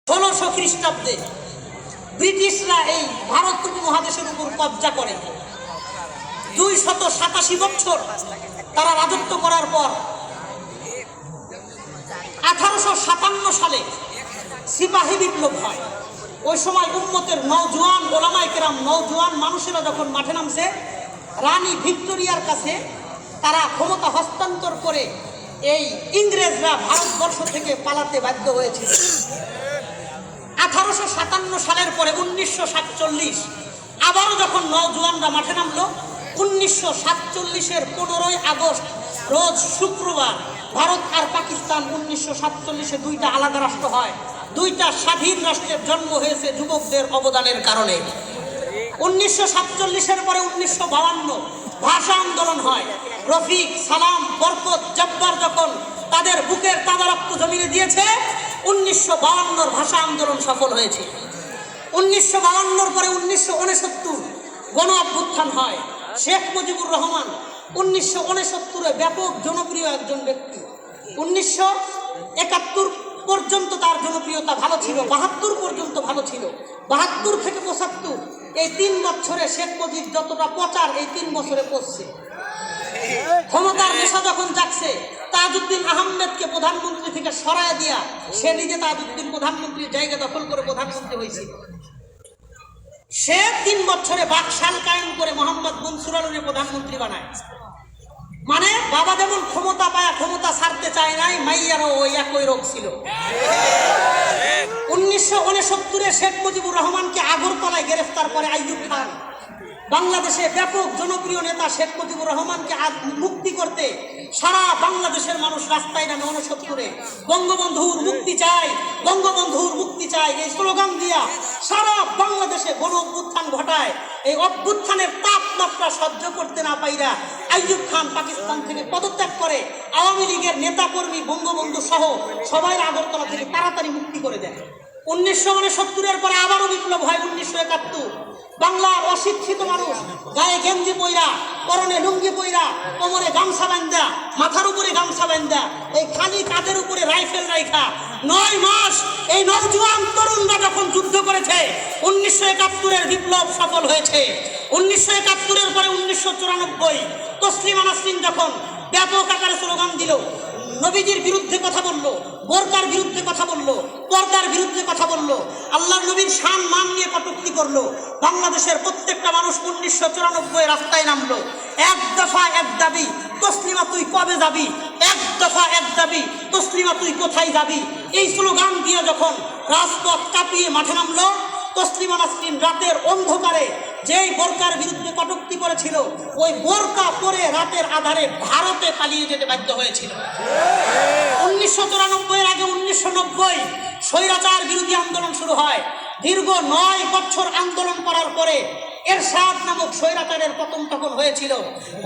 1600 খ্রিস্টাব্দে ব্রিটিশরা এই ভারত উপমহাদেশের উপর কব্জা করে 287 বছর তারা রাজত্ব করার পর 1857 সালে সিপাহী বিপ্লব হয়। ওই সময় উম্মতের নওজোয়ান ওলামায়ে কেরাম, নওজোয়ান মানুষেরা যখন মাঠে নামছে, রানী ভিক্টোরিয়ার কাছে তারা ক্ষমতা হস্তান্তর করে এই ইংরেজরা ভারতবর্ষ থেকে পালাতে বাধ্য হয়েছিল। 1857 সালের পরে 1947 আবারও যখন নওজোয়ানরা মাঠে নামলো, 1947-এর 15ই আগস্ট রোজ শুক্রবার ভারত আর পাকিস্তান 1947-এ দুইটা আলাদা রাষ্ট্র হয়। দুইটা স্বাধীন রাষ্ট্রের জন্ম হয়েছে যুবকদের অবদানের কারণে। 1947-এর পরে 1952 ভাষা আন্দোলন হয়। রফিক, সালাম, বরকত, জব্বার যখন তাদের বুকের তাজা রক্ত জমিনে দিয়েছে, 1952 ভাষা আন্দোলন সফল হয়েছে। 1952 পরে 1969 গণ অভ্যুত্থান হয়। শেখ মুজিবুর রহমান 1969-এ ব্যাপক জনপ্রিয় একজন ব্যক্তি। 1971 পর্যন্ত তার জনপ্রিয়তা ভালো ছিল, 72 পর্যন্ত ভালো ছিল। 72 থেকে 75 এই 3 বছরে শেখ মুজিব যতটা প্রচার এই 3 বছরে করছে। ক্ষমতার নেশা যখন জাগছে, তাজউদ্দিন আহমেদকে প্রধানমন্ত্রী থেকে সরায় দিয়া সে নিজে তাজউদ্দিন প্রধানমন্ত্রীর জায়গা দখল করে প্রধানমন্ত্রী হয়েছিল। সে 3 বছরে বাকশাল কায়েম করে মোহাম্মদ মনসুর আলীকে প্রধানমন্ত্রী বানায়। মানে বাবা যেমন ক্ষমতা পায় ক্ষমতা ছাড়তে চায় নাই, মাইয়ারও ওই একই রোগ ছিল। 1969-এ শেখ মুজিবুর রহমানকে আগরতলায় গ্রেফতার করে আইয়ুব খান। বাংলাদেশে ব্যাপক জনপ্রিয় নেতা শেখ মুজিবুর রহমানকে মুক্তি করতে সারা বাংলাদেশের মানুষ রাস্তায় নামে 69-এ বঙ্গবন্ধুর মুক্তি চাই, বঙ্গবন্ধুর মুক্তি চাই এই স্লোগান দিয়া সারা বাংলাদেশে গণ অভ্যুত্থান ঘটায়। এই অভ্যুত্থানের তাপমাত্রা সহ্য করতে না পাইরা আইয়ুব খান পাকিস্তান থেকে পদত্যাগ করে আওয়ামী লীগের নেতাকর্মী, বঙ্গবন্ধু সহ সবাই আগরতলা থেকে তাড়াতাড়ি মুক্তি করে দেয়। 1969-এর পরে আবারও বিপ্লব হয় 1971। বাংলার অশিক্ষিত মানুষ গায়ে গেঞ্জি পইরা, পরনে লুঙ্গি পইরা, কোমরে গামছা বান্ধা, মাথার উপরে গামছা বান্ধা, এই খালি কাঁধের উপরে রাইফেল রাইখা 9 মাস এই নওজোয়ান তরুণরা যখন যুদ্ধ করেছে, 1971-এর বিপ্লব সফল হয়েছে। 1971-এর পরে 1994 তসলিমা নাসরিন যখন ব্যাপক আকারে স্লোগান দিল, নবীজির বিরুদ্ধে কথা বললো, বোরকার বিরুদ্ধে কথা বললো, পর্দার বিরুদ্ধে কথা বললো, আল্লাহর নবীর শান মান নিয়ে কটূক্তি করলো, বাংলাদেশের প্রত্যেকটা মানুষ 1994 রাস্তায় নামলো। এক দফা এক দাবি, তসলিমা তুই কবে যাবি, এক দফা এক দাবি, তসলিমা তুই কোথায় যাবি, এই স্লোগান দিয়ে যখন রাজপথ কাঁপিয়ে মাঠে নামলো, তসলিমা নাসরিন রাতের অন্ধকারে যেই বোরকার বিরুদ্ধে কটূক্তি করেছিল, ওই বোরকা পরে রাতের আধারে ভারতে পালিয়ে যেতে বাধ্য হয়েছিল। 1994-এর আগে 1990 স্বৈরাচার বিরোধী আন্দোলন শুরু হয়। দীর্ঘ 9 বছর আন্দোলন করার পরে এরশাদ নামক স্বৈরাচারের পতন তখন হয়েছিল।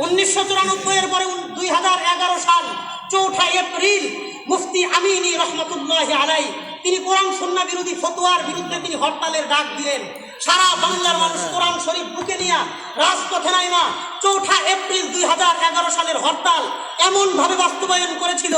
1994-এর পরে 2011 সাল 4 এপ্রিল মুফতি আমিনী রহমতুল্লাহি আলাইহি তিনি কোরআন সুন্নাহ বিরোধী ফতোয়ার বিরুদ্ধে তিনি হরতালের ডাক দিলেন। সারা বাংলার মানুষ কোরআন শরীফ বুকে নিয়ে রাজপথে নাইমা 4 এপ্রিল 2011 সালের হরতাল এমনভাবে বাস্তবায়ন করেছিল,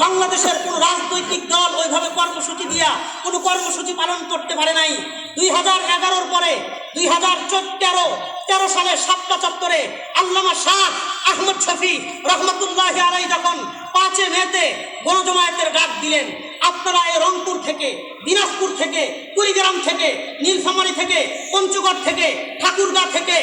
বাংলাদেশের কোন রাজনৈতিক দল ওইভাবে কর্মসূচি দিয়া কোনো কর্মসূচি পালন করতে পারে নাই। 2011-র পরে 2013 সালের 7টা চত্বরে আল্লামা শাহ আহমদ শফি রহমতুল্লাহি আলাইহি যখন 5 মেতে গণজমায়েতের ডাক দিলেন, আপনারা এই রংপুর থেকে, দিনাজপুর থেকে, কুড়িগ্রাম থেকে, নীলফামারী থেকে, পঞ্চগড় থেকে, ঠাকুরগাঁ থেকে,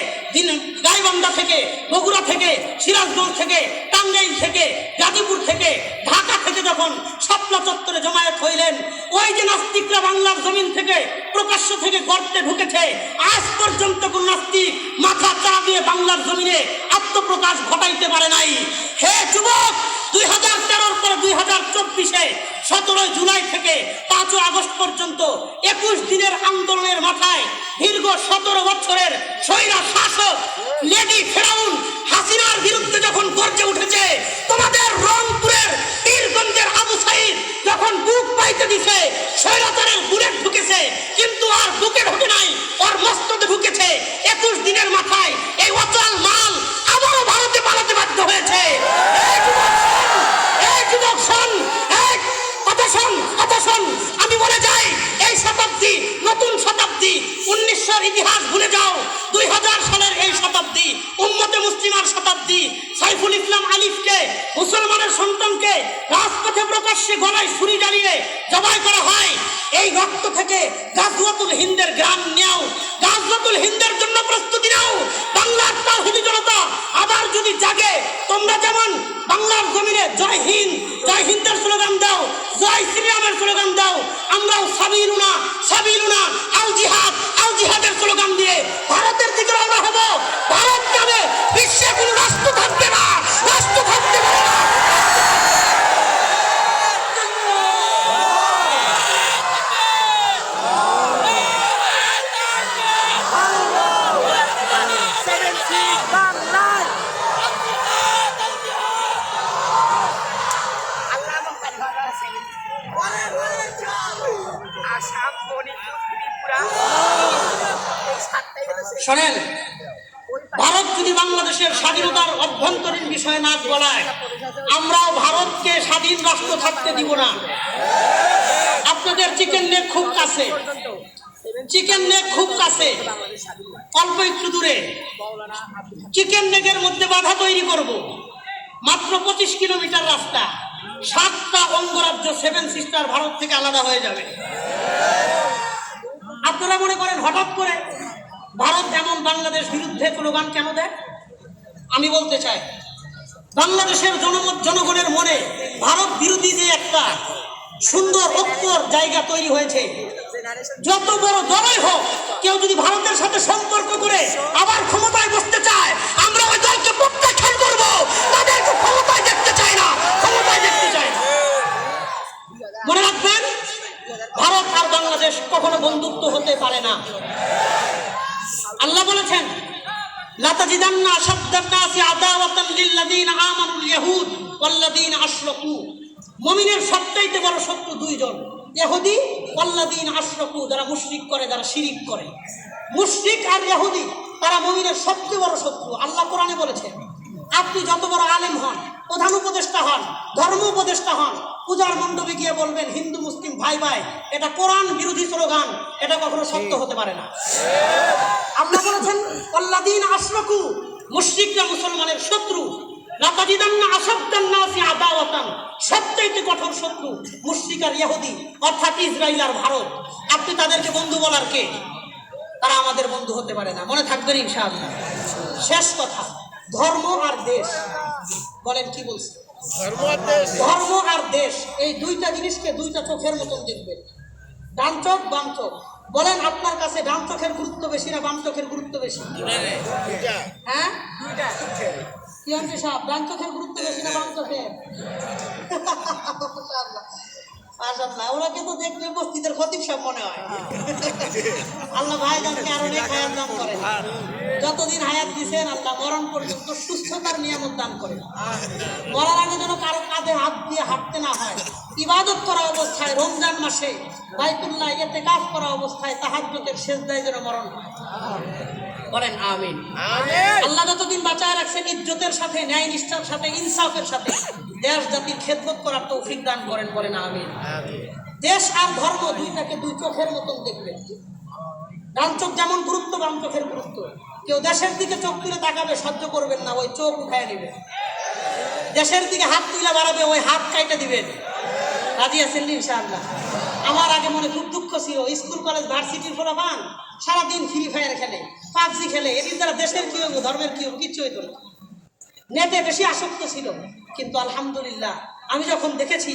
গাইবান্ধা থেকে, বগুড়া থেকে, সিরাজগঞ্জ থেকে, টাঙ্গাইল থেকে, গাজীপুর থেকে, ঢাকা থেকে যখন শাপলা চত্বরে জমায়েত হইলেন, ওই যে নাস্তিকরা বাংলার জমিন থেকে প্রকাশ্য থেকে গর্তে ঢুকেছে, আজ পর্যন্ত কোন নাস্তিক মাথা চাড়া দিয়ে বাংলার জমিনে আত্মপ্রকাশ ঘটাইতে পারে নাই। হে যুবক, 2013-র পরে 2024-এ 17 জুলাই থেকে 5 আগস্ট পর্যন্ত 21 দিনের আন্দোলনের মাথায় দীর্ঘ 17 বছরের স্বৈরা শাসক লেডি ফেরাউন হাসিনার বিরুদ্ধে যখন গর্জে উঠেছে, তোমাদের রংপুরের পীরগঞ্জের আবু সাইদ যখন বুক পাইতে দিছে, স্বৈরাচারের বুলেট ঢুকেছে, কিন্তু আর বুকে ঢুকে নাই, ওর মস্তকে ঢুকেছে। 21 দিনের মাথায় এই অচল মাল আবারও ভারতে পালাতে বাধ্য হয়েছে। কথা শোন, আমি বলে যাই এই সালের ইতিহাস ভুলে যাও। 2000 সালের এই শতাব্দী উম্মতে মুসলিমার শতাব্দী। সাইফুল ইসলাম আলিফকে, মুসলমানের সন্তানকে রাজপথে প্রকাশ্যে গলায় ছুরি জ্বালিয়ে জবাই করা হয়। এই রক্ত থেকে গাজওয়াতুল হিন্দের গ্রাম নেও, গাজওয়াতুল হিন্দের জন্য প্রস্তুতি নাও। বাংলার তাওহীদি জনতা আবার যদি জাগে, তোমরা যেমন বাংলার জমিনে জয় হিন্দ, জয় হিন্দের স্লোগান দাও, জয় শ্রীরামের স্লোগান দাও, আমরাও সাবিলুনা সাবিলুনা আল জিহাদ আল জিহাদের স্লোগান দিয়ে ভারতের দিকে রওনা হব। ভারত যাবে, বিশ্বে কোনো রাষ্ট্র থাকবে না, রাষ্ট্র থাকতে পারে না। শোনেন, ভারত যদি বাংলাদেশের স্বাধীনতার অভ্যন্তরীণ বিষয় নাক গলায়, আমরাও ভারতকে স্বাধীন রাষ্ট্র থাকতে দিব না। আপনাদের চিকেন নেক খুব কাছে, চিকেন নেক খুব কাছে, অল্প একটু দূরে চিকেন নেকের মধ্যে বাধা তৈরি করব। মাত্র 25 কিলোমিটার রাস্তা, 7টা অঙ্গরাজ্য 7 সিস্টার ভারত থেকে আলাদা হয়ে যাবে। আপনারা মনে করেন হঠাৎ করে ভারত এমন বাংলাদেশ বিরুদ্ধে স্লোগান কেন দেয়? আমি বলতে চাই, বাংলাদেশের জনগণের মনে ভারত বিরোধী যে একটা সুন্দর ঐক্যর জায়গা তৈরি হয়েছে। যত বড় দলই হোক, কেউ যদি ভারতের সাথে সম্পর্ক করে আবার ক্ষমতায় বসতে চায়, আমরা ওই দলকে প্রত্যাখ্যান করব। তাদেরকে ক্ষমতায় দেখতে চাই না, ক্ষমতায় দেখতে চাই না। মনে রাখবেন, ভারত আর বাংলাদেশ কখনো বন্ধুত্ব হতে পারে না। আল্লাহ বলেছেন, লাতাজিদান্না আশাদ্দান নাসি আদাওয়াতান লিল্লাযীনা আমানুল ইয়াহুদ ওয়াল্লাযীনা আশরাকু। মুমিনের সবচাইতে বড় শত্রু দুইজন, ইহুদি ওয়াল্লাযীনা আশরাকু, যারা মুশরিক করে, যারা শিরিক করে। মুশরিক আর ইহুদি তারা মুমিনের সবচেয়ে বড় শত্রু। আল্লাহ কোরআনে বলেছেন, আপনি যত বড় আলেম হন, প্রধান উপদেষ্টা হন, ধর্ম উপদেষ্টা হন, পূজার মণ্ডপে গিয়ে বলবেন হিন্দু মুসলিম ভাই ভাই, এটা কোরআন বিরোধী স্লোগান, এটা কখনো সত্য হতে পারে না। আল্লাহ বলেছেন, আল্লাযীনা আশরাকু, মুশরিকরা মুসলমানের শত্রু। লাতাজিদান্না আশাদ্দান নাসি আদাওয়াতান, সবচেয়ে কঠোর শত্রু মুশরিক আর ইহুদি, অর্থাৎ ইসরায়েল আর ভারত। আপনি তাদেরকে বন্ধু বলার কে? তারা আমাদের বন্ধু হতে পারে না। মনে থাকবেন ইনশাআল্লাহ। শেষ কথা, ধর্ম আর দেশ। বলেন কি বলছে? ধর্ম আর দেশ, এই দুইটা জিনিসকে দুইটা চোখের মতন দেখবেন, ডান চোখ বাম চোখ। বলেন আপনার কাছে ডান চোখের গুরুত্ব বেশি না বাম চোখের গুরুত্ব বেশি? হ্যাঁ, কি হচ্ছে সাহেব, ডান চোখের গুরুত্ব বেশি না বাম চোখের? মাশাআল্লাহ, ওনাকে তো দেখলে মসজিদের খতিব সাহেব মনে হয়। আল্লাহ ভাইজানকে আরো নেক হায়াত দান করেন, যতদিন হায়াত দিয়েছেন আল্লাহ মরণ পর্যন্ত সুস্থতার নিয়ামত দান করেন। মরার আগে যেন কারো কাঁধে হাত দিয়ে হাঁটতে না হয়। ইবাদত করা অবস্থায় রমজান মাসে বাইতুল্লাহ ইতিকাফ করা অবস্থায় তাহাজ্জুদের সিজদায় যেন মরণ হয়। বলেন আমিন। আল্লাহ যতদিন বাঁচায় রাখছেন, ইজ্জতের সাথে, ন্যায় নিষ্ঠার সাথে, ইনসাফের সাথে দেশ জাতির খেদমত করার তৌফিক দান করেন। বলেন আমিন। দেশ আর ধর্ম দুইটাকে দুই চোখের মতন দেখবেন। ডান চোখ যেমন গুরুত্ব, বাম চোখের গুরুত্ব। কেউ দেশের দিকে চোখ তুলে তাকাবে, সহ্য করবেন না, ওই চোখ উঠায় নেবেন। দেশের দিকে হাত তুলে বাড়াবে, ওই হাত কাইটে দিবেন। রাজি আছেন ইনশাআল্লাহ? আমার আগে মনে খুব দুঃখ ছিল, স্কুল কলেজ ভার্সিটির পোলাপান সারাদিন ফ্রি ফায়ার খেলে, পাবজি খেলে, এটির দ্বারা দেশের কি হইব, ধর্মের কি হইব, কিচ্ছু হইতো না। নেটে বেশি আসক্ত ছিল। কিন্তু আলহামদুলিল্লাহ, আমি যখন দেখেছি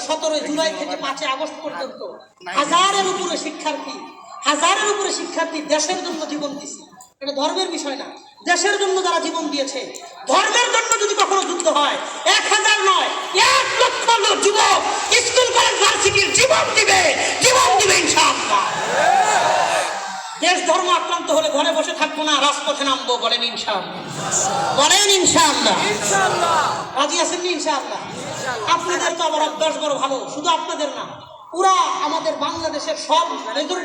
17 জুলাই থেকে 5 আগস্ট পর্যন্ত হাজারের উপরে শিক্ষার্থী দেশের জন্য জীবন দিয়েছে। এটা ধর্মের বিষয় না, দেশের জন্য যারা জীবন দিয়েছে। ধর্মের জন্য যদি কখনো যুদ্ধ হয়, 1000 নয় 1 লক্ষ যুবক স্কুল কলেজ ভার্সিটির জীবন দিবে ইনশাআল্লাহ। দেশ ধর্ম আক্রান্ত হলে ঘরে বসে থাকবো না, রাজপথে নামবো। বলেন ইনশাআল্লাহ, বলেন ইনশাআল্লাহ। রাজি আছেন ইনশাআল্লাহ? আপনাদের তো আবার 10 বড় ভালো, শুধু আপনাদের না, পুরা আমাদের বাংলাদেশের সব মেজরিটি